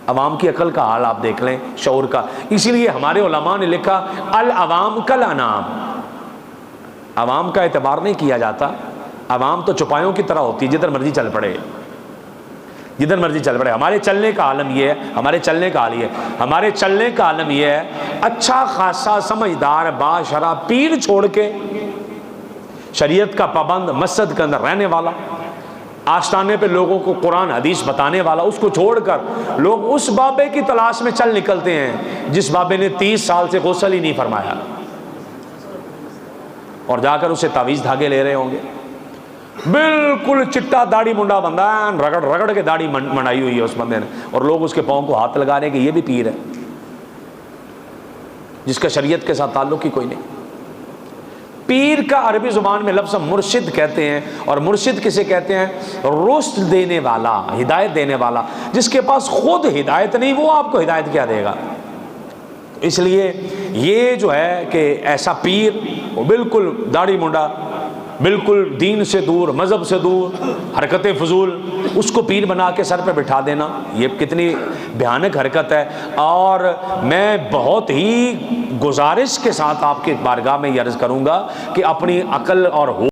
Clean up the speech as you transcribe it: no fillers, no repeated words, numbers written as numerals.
عوام کی عقل کا حال آپ دیکھ لیں، شعور کا۔ اسی لیے ہمارے علماء نے لکھا العوام کالانعام، عوام کا اعتبار نہیں کیا جاتا، عوام تو چوپایوں کی طرح ہوتی ہے، جدھر مرضی چل پڑے، جدھر مرضی چل پڑے۔ ہمارے چلنے کا عالم یہ ہے، ہمارے چلنے کا حال یہ ہے، ہمارے چلنے کا عالم یہ ہے، اچھا خاصا سمجھدار باشرع پیر چھوڑ کے، شریعت کا پابند، مسجد کے اندر رہنے والا، آستانے پہ لوگوں کو قرآن حدیث بتانے والا، اس کو چھوڑ کر لوگ اس بابے کی تلاش میں چل نکلتے ہیں جس بابے نے 30 سال سے غسل ہی نہیں فرمایا، اور جا کر اسے تعویذ دھاگے لے رہے ہوں گے۔ بالکل چٹا داڑھی منڈا بندہ ہے، رگڑ رگڑ کے داڑھی منڈائی ہوئی ہے اس بندے نے، اور لوگ اس کے پاؤں کو ہاتھ لگا رہے ہیں کہ یہ بھی پیر ہے، جس کا شریعت کے ساتھ تعلق ہی کوئی نہیں۔ پیر کا عربی زبان میں لفظ مرشد کہتے ہیں، اور مرشد کسے کہتے ہیں؟ رشد دینے والا، ہدایت دینے والا۔ جس کے پاس خود ہدایت نہیں وہ آپ کو ہدایت کیا دے گا؟ اس لیے یہ جو ہے کہ ایسا پیر وہ بالکل داڑھی منڈا، بالکل دین سے دور، مذہب سے دور، حرکت فضول، اس کو پیر بنا کے سر پہ بٹھا دینا، یہ کتنی بھیانک حرکت ہے۔ اور میں بہت ہی گزارش کے ساتھ آپ کے بارگاہ میں یہ عرض کروں گا کہ اپنی عقل اور